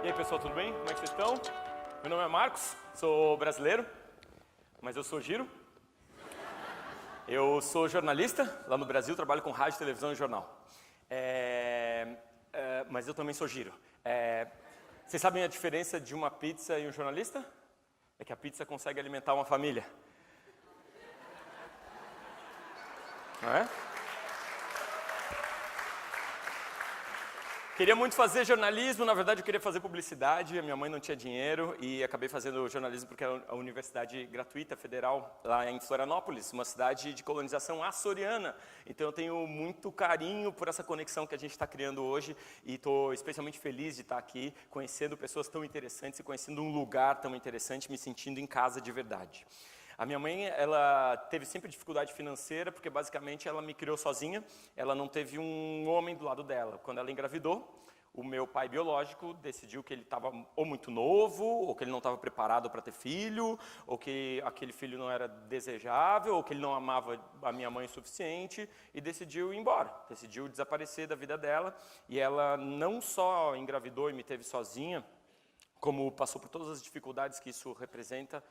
E aí pessoal, tudo bem? Como é que vocês estão? Meu nome é Marcos, sou brasileiro, mas eu sou giro. Eu sou jornalista, lá no Brasil, trabalho com rádio, televisão e jornal. Mas eu também sou giro. Vocês sabem a diferença de uma pizza e um jornalista? É que a pizza consegue alimentar uma família. Não é? Queria muito fazer jornalismo, na verdade eu queria fazer publicidade, a minha mãe não tinha dinheiro e acabei fazendo jornalismo porque era a universidade gratuita federal lá em Florianópolis, uma cidade de colonização açoriana. Então eu tenho muito carinho por essa conexão que a gente está criando hoje e estou especialmente feliz de estar aqui, conhecendo pessoas tão interessantes e conhecendo um lugar tão interessante, me sentindo em casa de verdade. A minha mãe, ela teve sempre dificuldade financeira, porque basicamente ela me criou sozinha, ela não teve um homem do lado dela. Quando ela engravidou, o meu pai biológico decidiu que ele estava ou muito novo, ou que ele não estava preparado para ter filho, ou que aquele filho não era desejável, ou que ele não amava a minha mãe o suficiente, e decidiu ir embora, decidiu desaparecer da vida dela, e ela não só engravidou e me teve sozinha, como passou por todas as dificuldades que isso representa.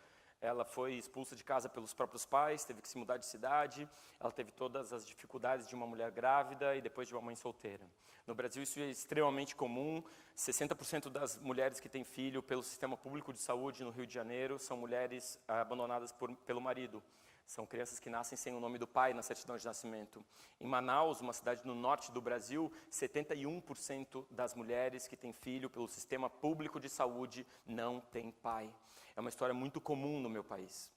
Ela foi expulsa de casa pelos próprios pais, teve que se mudar de cidade, ela teve todas as dificuldades de uma mulher grávida e depois de uma mãe solteira. No Brasil isso é extremamente comum, 60% das mulheres que têm filho pelo sistema público de saúde no Rio de Janeiro são mulheres abandonadas pelo marido. São crianças que nascem sem o nome do pai na certidão de nascimento. Em Manaus, uma cidade no norte do Brasil, 71% das mulheres que têm filho pelo sistema público de saúde não têm pai. É uma história muito comum no meu país.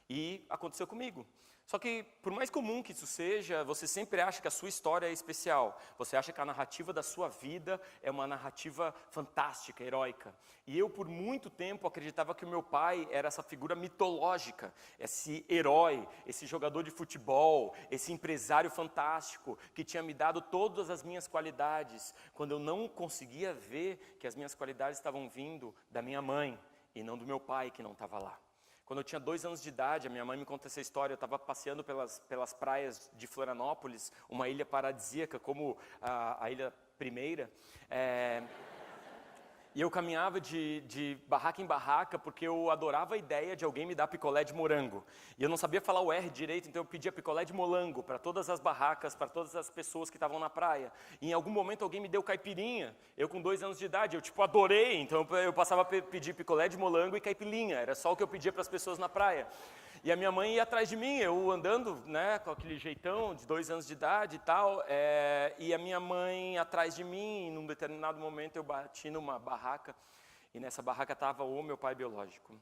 E aconteceu comigo. Só que, por mais comum que isso seja, você sempre acha que a sua história é especial. Você acha que a narrativa da sua vida é uma narrativa fantástica, heróica. E eu, por muito tempo, acreditava que o meu pai era essa figura mitológica, esse herói, esse jogador de futebol, esse empresário fantástico, que tinha me dado todas as minhas qualidades, quando eu não conseguia ver que as minhas qualidades estavam vindo da minha mãe e não do meu pai, que não estava lá. Quando eu tinha 2 anos de idade, a minha mãe me conta essa história, eu estava passeando pelas praias de Florianópolis, uma ilha paradisíaca como a Ilha Primeira, e eu caminhava de barraca em barraca porque eu adorava a ideia de alguém me dar picolé de morango. E eu não sabia falar o R direito, então eu pedia picolé de molango para todas as barracas, para todas as pessoas que estavam na praia. E em algum momento alguém me deu caipirinha, eu com 2 anos de idade, eu adorei, então eu passava a pedir picolé de molango e caipirinha, era só o que eu pedia para as pessoas na praia. E a minha mãe ia atrás de mim, eu andando, né, com aquele jeitão de 2 anos de idade e tal, e a minha mãe atrás de mim, e num determinado momento eu bati numa barraca, e nessa barraca estava o meu pai biológico.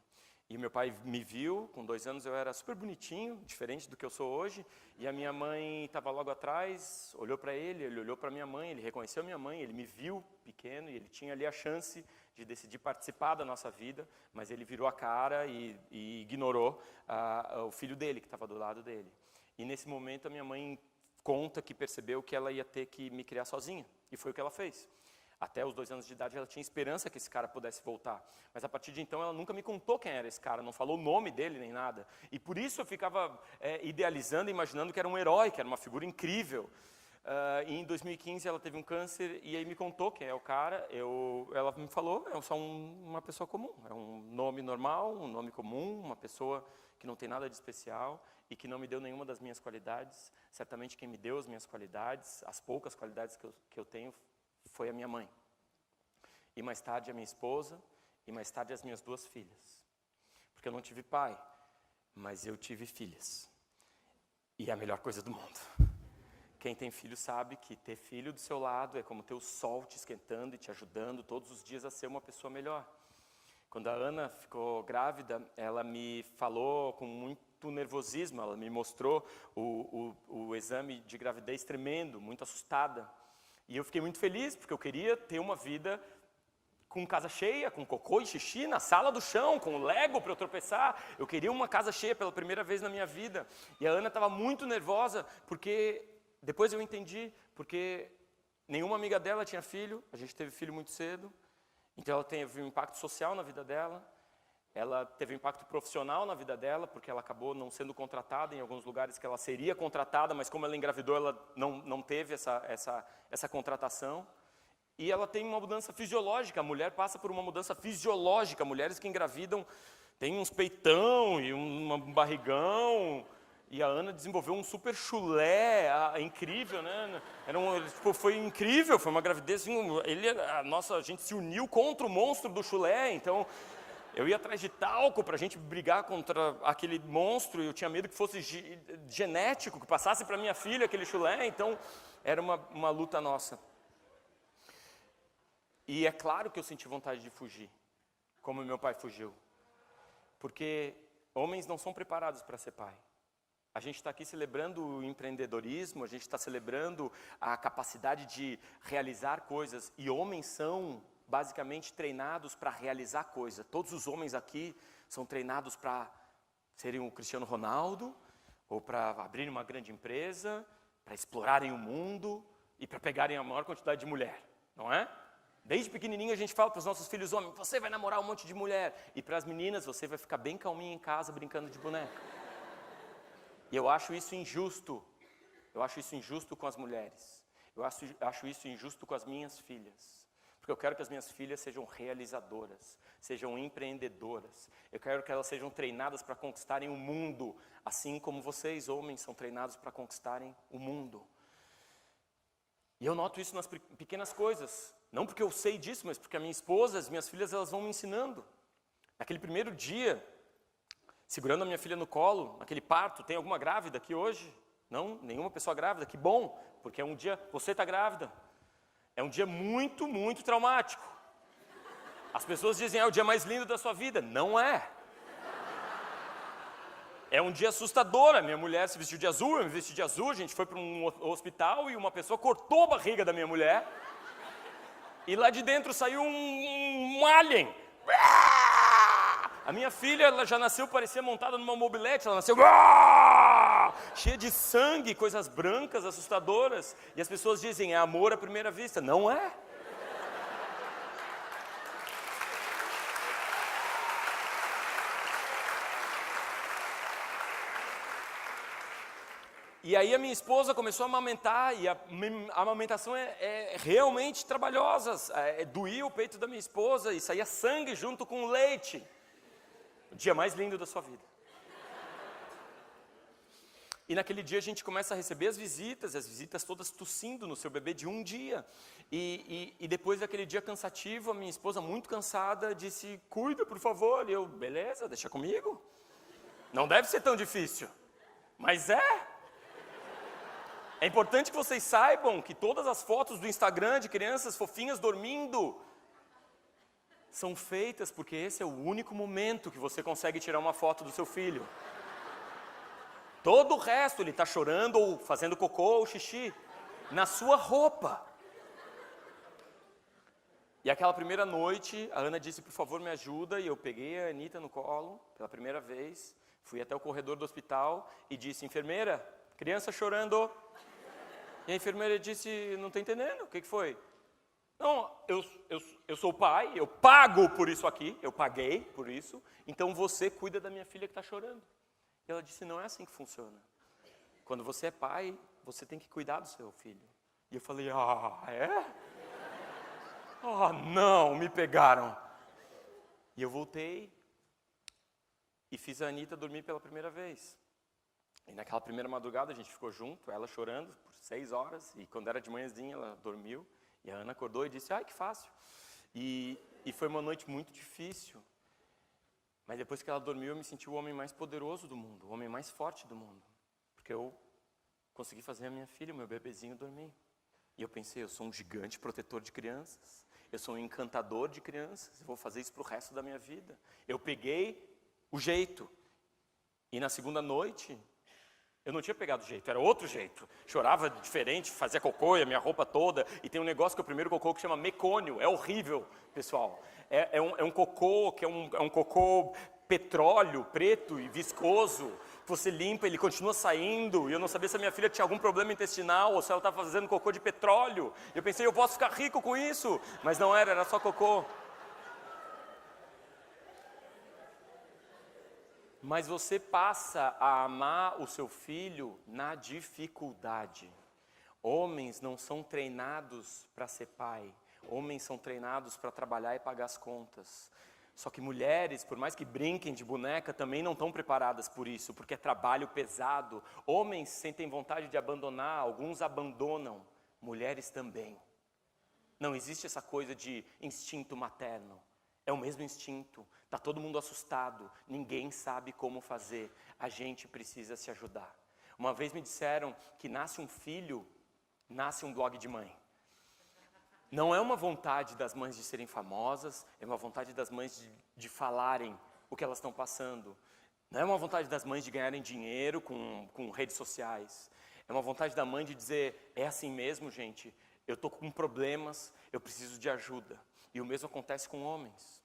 E meu pai me viu, com 2 anos eu era super bonitinho, diferente do que eu sou hoje, e a minha mãe estava logo atrás, olhou para ele olhou para minha mãe, ele reconheceu minha mãe, ele me viu pequeno, e ele tinha ali a chance de decidir participar da nossa vida, mas ele virou a cara e ignorou o filho dele, que estava do lado dele. E nesse momento a minha mãe conta que percebeu que ela ia ter que me criar sozinha, e foi o que ela fez. Até os 2 anos de idade ela tinha esperança que esse cara pudesse voltar, mas a partir de então ela nunca me contou quem era esse cara, não falou o nome dele nem nada. E por isso eu ficava idealizando, imaginando que era um herói, que era uma figura incrível. E em 2015 ela teve um câncer e aí me contou quem é o cara. Ela me falou, é só uma pessoa comum, é um nome normal, um nome comum, uma pessoa que não tem nada de especial e que não me deu nenhuma das minhas qualidades. Certamente quem me deu as minhas qualidades, as poucas qualidades que eu tenho, foi a minha mãe. E mais tarde a minha esposa e mais tarde as minhas 2 filhas. Porque eu não tive pai, mas eu tive filhas. E é a melhor coisa do mundo. Quem tem filho sabe que ter filho do seu lado é como ter o sol te esquentando e te ajudando todos os dias a ser uma pessoa melhor. Quando a Ana ficou grávida, ela me falou com muito nervosismo, ela me mostrou o exame de gravidez tremendo, muito assustada. E eu fiquei muito feliz, porque eu queria ter uma vida com casa cheia, com cocô e xixi na sala do chão, com Lego para eu tropeçar. Eu queria uma casa cheia pela primeira vez na minha vida. E a Ana estava muito nervosa, porque depois eu entendi, porque nenhuma amiga dela tinha filho, a gente teve filho muito cedo, então ela teve um impacto social na vida dela, ela teve um impacto profissional na vida dela, porque ela acabou não sendo contratada em alguns lugares que ela seria contratada, mas como ela engravidou, ela não teve essa contratação. E ela tem uma mudança fisiológica, a mulher passa por uma mudança fisiológica. Mulheres que engravidam têm uns peitão e um barrigão. E a Ana desenvolveu um super chulé, incrível, né? Foi incrível, foi uma gravidez, assim, a gente se uniu contra o monstro do chulé, então eu ia atrás de talco para a gente brigar contra aquele monstro, e eu tinha medo que fosse genético, que passasse para minha filha aquele chulé, então era uma luta nossa. E é claro que eu senti vontade de fugir, como meu pai fugiu. Porque homens não são preparados para ser pai. A gente está aqui celebrando o empreendedorismo, a gente está celebrando a capacidade de realizar coisas. E homens são basicamente treinados para realizar coisas. Todos os homens aqui são treinados para serem o Cristiano Ronaldo, ou para abrirem uma grande empresa, para explorarem o mundo e para pegarem a maior quantidade de mulher, não é? Desde pequenininho a gente fala para os nossos filhos homens, você vai namorar um monte de mulher. E para as meninas, você vai ficar bem calminha em casa brincando de boneca. E eu acho isso injusto. Eu acho isso injusto com as mulheres. Eu acho isso injusto com as minhas filhas. Porque eu quero que as minhas filhas sejam realizadoras, sejam empreendedoras. Eu quero que elas sejam treinadas para conquistarem o mundo, assim como vocês, homens, são treinados para conquistarem o mundo. E eu noto isso nas pequenas coisas. Não porque eu sei disso, mas porque a minha esposa, as minhas filhas, elas vão me ensinando. Naquele primeiro dia, segurando a minha filha no colo, naquele parto, tem alguma grávida aqui hoje? Não, nenhuma pessoa grávida, que bom, porque é um dia, você está grávida. É um dia muito, muito traumático. As pessoas dizem, é o dia mais lindo da sua vida. Não é. É um dia assustador. A minha mulher se vestiu de azul, eu me vesti de azul, a gente foi para um hospital e uma pessoa cortou a barriga da minha mulher. E lá de dentro saiu um alien. A minha filha, ela já nasceu, parecia montada numa mobilete, ela nasceu cheia de sangue, coisas brancas, assustadoras. E as pessoas dizem, é amor à primeira vista. Não é. E aí a minha esposa começou a amamentar, e a amamentação é realmente trabalhosa. Doía o peito da minha esposa e saía sangue junto com o leite. O dia mais lindo da sua vida. E naquele dia a gente começa a receber as visitas todas tossindo no seu bebê de um dia. E depois daquele dia cansativo, a minha esposa, muito cansada, disse, cuida, por favor. E eu, beleza, deixa comigo. Não deve ser tão difícil. Mas é. É importante que vocês saibam que todas as fotos do Instagram de crianças fofinhas dormindo são feitas porque esse é o único momento que você consegue tirar uma foto do seu filho. Todo o resto ele está chorando ou fazendo cocô ou xixi na sua roupa. E aquela primeira noite, a Ana disse, por favor, me ajuda. E eu peguei a Anitta no colo pela primeira vez, fui até o corredor do hospital e disse, enfermeira, criança chorando. E a enfermeira disse, não estou entendendo, o que foi? Não, eu sou pai, eu pago por isso aqui, eu paguei por isso, então você cuida da minha filha que está chorando. E ela disse, não é assim que funciona. Quando você é pai, você tem que cuidar do seu filho. E eu falei, é? Não, me pegaram. E eu voltei e fiz a Anitta dormir pela primeira vez. E naquela primeira madrugada a gente ficou junto, ela chorando por 6 horas, e quando era de manhãzinha ela dormiu, e a Ana acordou e disse, ai que fácil. E foi uma noite muito difícil, mas depois que ela dormiu eu me senti o homem mais poderoso do mundo, o homem mais forte do mundo, porque eu consegui fazer a minha filha, o meu bebezinho dormir. E eu pensei, eu sou um gigante protetor de crianças, eu sou um encantador de crianças, eu vou fazer isso para o resto da minha vida. Eu peguei o jeito, e na segunda noite eu não tinha pegado jeito, era outro jeito. Chorava diferente, fazia cocô e a minha roupa toda. E tem um negócio que é o primeiro cocô que chama mecônio. É horrível, pessoal. É um cocô que é um cocô petróleo, preto e viscoso. Você limpa, ele continua saindo. E eu não sabia se a minha filha tinha algum problema intestinal ou se ela estava fazendo cocô de petróleo. Eu pensei, eu posso ficar rico com isso. Mas não era só cocô. Mas você passa a amar o seu filho na dificuldade. Homens não são treinados para ser pai. Homens são treinados para trabalhar e pagar as contas. Só que mulheres, por mais que brinquem de boneca, também não estão preparadas por isso, porque é trabalho pesado. Homens sentem vontade de abandonar, alguns abandonam, mulheres também. Não existe essa coisa de instinto materno. É o mesmo instinto, está todo mundo assustado, ninguém sabe como fazer, a gente precisa se ajudar. Uma vez me disseram que nasce um filho, nasce um blog de mãe. Não é uma vontade das mães de serem famosas, é uma vontade das mães de falarem o que elas estão passando. Não é uma vontade das mães de ganharem dinheiro com redes sociais. É uma vontade da mãe de dizer, é assim mesmo, gente, eu estou com problemas, eu preciso de ajuda. E o mesmo acontece com homens.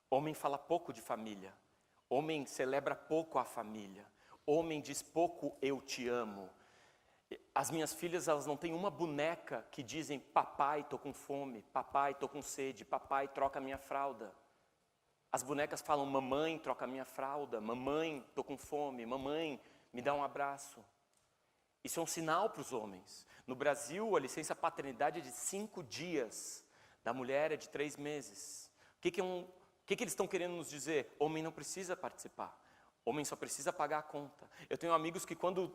Homem fala pouco de família. Homem celebra pouco a família. Homem diz pouco eu te amo. As minhas filhas, elas não têm uma boneca que dizem papai, tô com fome, papai, tô com sede, papai, troca a minha fralda. As bonecas falam mamãe, troca a minha fralda, mamãe, tô com fome, mamãe, me dá um abraço. Isso é um sinal para os homens. No Brasil, a licença paternidade é de 5 dias. Da mulher é de 3 meses. O que eles estão querendo nos dizer? Homem não precisa participar. Homem só precisa pagar a conta. Eu tenho amigos que quando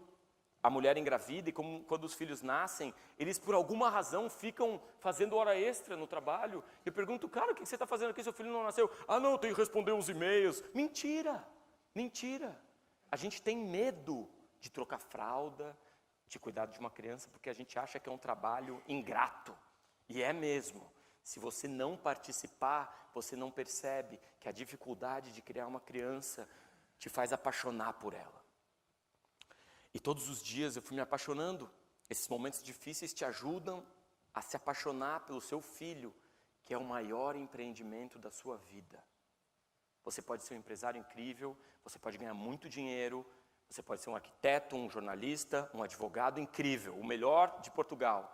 a mulher engravida e quando os filhos nascem, eles por alguma razão ficam fazendo hora extra no trabalho. Eu pergunto, cara, o que você está fazendo aqui? Seu filho não nasceu. Ah, não, eu tenho que responder uns e-mails. Mentira, mentira. A gente tem medo de trocar fralda, de cuidar de uma criança, porque a gente acha que é um trabalho ingrato. E é mesmo. Se você não participar, você não percebe que a dificuldade de criar uma criança te faz apaixonar por ela. E todos os dias eu fui me apaixonando. Esses momentos difíceis te ajudam a se apaixonar pelo seu filho, que é o maior empreendimento da sua vida. Você pode ser um empresário incrível, você pode ganhar muito dinheiro, você pode ser um arquiteto, um jornalista, um advogado incrível, o melhor de Portugal.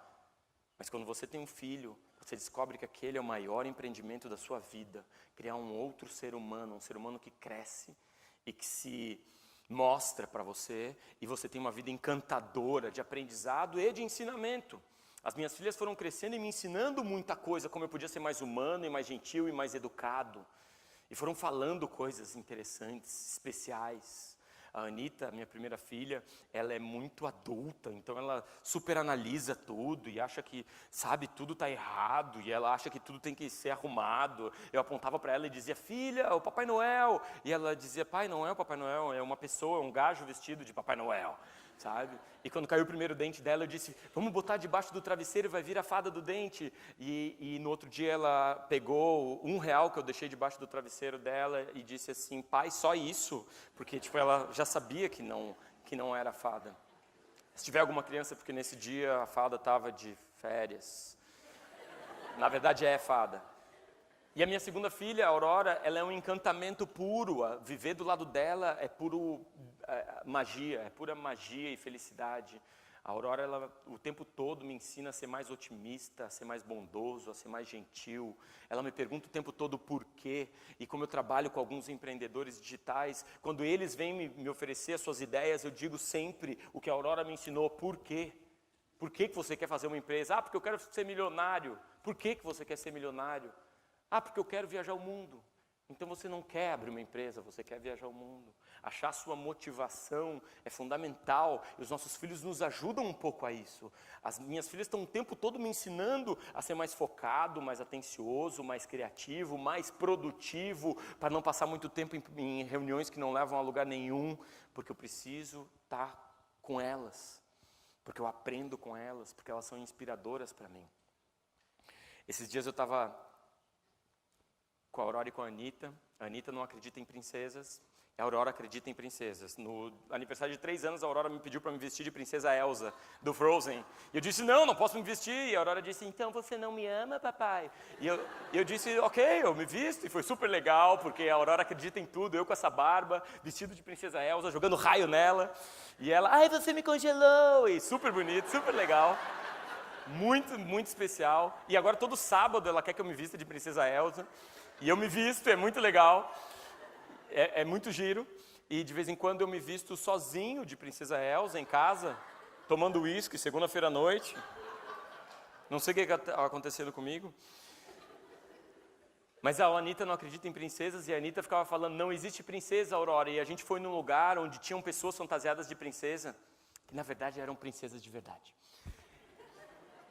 Mas quando você tem um filho, você descobre que aquele é o maior empreendimento da sua vida. Criar um outro ser humano, um ser humano que cresce e que se mostra para você, e você tem uma vida encantadora de aprendizado e de ensinamento. As minhas filhas foram crescendo e me ensinando muita coisa, como eu podia ser mais humano e mais gentil e mais educado. E foram falando coisas interessantes, especiais. A Anitta, minha primeira filha, ela é muito adulta, então ela superanalisa tudo e acha que, sabe, tudo está errado, e ela acha que tudo tem que ser arrumado. Eu apontava para ela e dizia, filha, o Papai Noel. E ela dizia, pai, não é o Papai Noel, é uma pessoa, um gajo vestido de Papai Noel, sabe? E quando caiu o primeiro dente dela, eu disse, vamos botar debaixo do travesseiro e vai vir a fada do dente. E no outro dia ela pegou R$1 que eu deixei debaixo do travesseiro dela e disse assim, pai, só isso? Porque tipo, ela já sabia que não era fada. Se tiver alguma criança, porque nesse dia a fada estava de férias. Na verdade é fada. E a minha segunda filha, a Aurora, ela é um encantamento puro. Viver do lado dela é puro magia, é pura magia e felicidade. A Aurora, ela o tempo todo me ensina a ser mais otimista, a ser mais bondoso, a ser mais gentil. Ela me pergunta o tempo todo por quê. E como eu trabalho com alguns empreendedores digitais, quando eles vêm me oferecer as suas ideias, eu digo sempre o que a Aurora me ensinou, por quê? Por que você quer fazer uma empresa? Ah, porque eu quero ser milionário. Por que você quer ser milionário? Ah, porque eu quero viajar o mundo. Então você não quer abrir uma empresa, você quer viajar o mundo. Achar sua motivação é fundamental e os nossos filhos nos ajudam um pouco a isso. As minhas filhas estão o tempo todo me ensinando a ser mais focado, mais atencioso, mais criativo, mais produtivo, para não passar muito tempo em reuniões que não levam a lugar nenhum, porque eu preciso estar com elas, porque eu aprendo com elas, porque elas são inspiradoras para mim. Esses dias eu estava com a Aurora e com a Anitta. A Anitta não acredita em princesas, a Aurora acredita em princesas. No aniversário de 3 anos, a Aurora me pediu para me vestir de princesa Elsa, do Frozen. E eu disse, não posso me vestir. E a Aurora disse, então você não me ama, papai? E eu disse, ok, eu me visto. E foi super legal, porque a Aurora acredita em tudo. Eu com essa barba, vestido de princesa Elsa, jogando raio nela. E ela, ai, você me congelou. E super bonito, super legal. Muito, muito especial. E agora todo sábado ela quer que eu me vista de princesa Elsa. E eu me visto, é muito legal, é muito giro. E de vez em quando eu me visto sozinho de princesa Elsa em casa, tomando uísque, segunda-feira à noite. Não sei o que está acontecendo comigo. Mas a Anitta não acredita em princesas e a Anitta ficava falando, não existe princesa, Aurora. E a gente foi num lugar onde tinham pessoas fantasiadas de princesa, que na verdade eram princesas de verdade.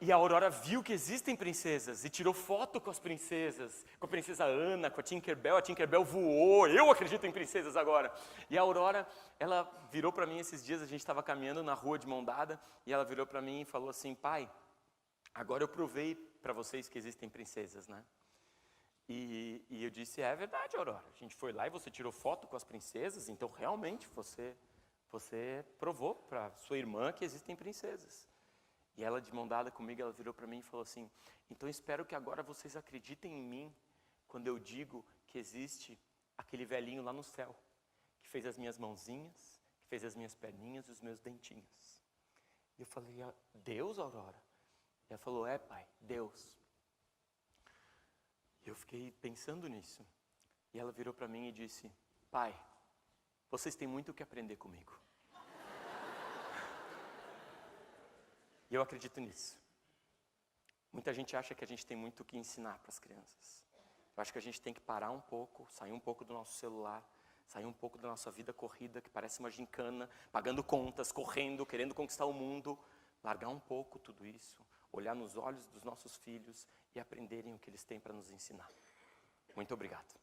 E a Aurora viu que existem princesas e tirou foto com as princesas, com a princesa Ana, com a Tinkerbell voou, eu acredito em princesas agora. E a Aurora, ela virou para mim esses dias, a gente estava caminhando na rua de mão dada, e ela virou para mim e falou assim, pai, agora eu provei para vocês que existem princesas, né? E eu disse, é verdade, Aurora, a gente foi lá e você tirou foto com as princesas, então realmente você provou para sua irmã que existem princesas. E ela, de mão dada comigo, ela virou para mim e falou assim, então espero que agora vocês acreditem em mim, quando eu digo que existe aquele velhinho lá no céu, que fez as minhas mãozinhas, que fez as minhas perninhas e os meus dentinhos. E eu falei, Deus, Aurora? E ela falou, é pai, Deus. E eu fiquei pensando nisso. E ela virou para mim e disse, pai, vocês têm muito o que aprender comigo. E eu acredito nisso. Muita gente acha que a gente tem muito o que ensinar para as crianças. Eu acho que a gente tem que parar um pouco, sair um pouco do nosso celular, sair um pouco da nossa vida corrida, que parece uma gincana, pagando contas, correndo, querendo conquistar o mundo. Largar um pouco tudo isso, olhar nos olhos dos nossos filhos e aprenderem o que eles têm para nos ensinar. Muito obrigado.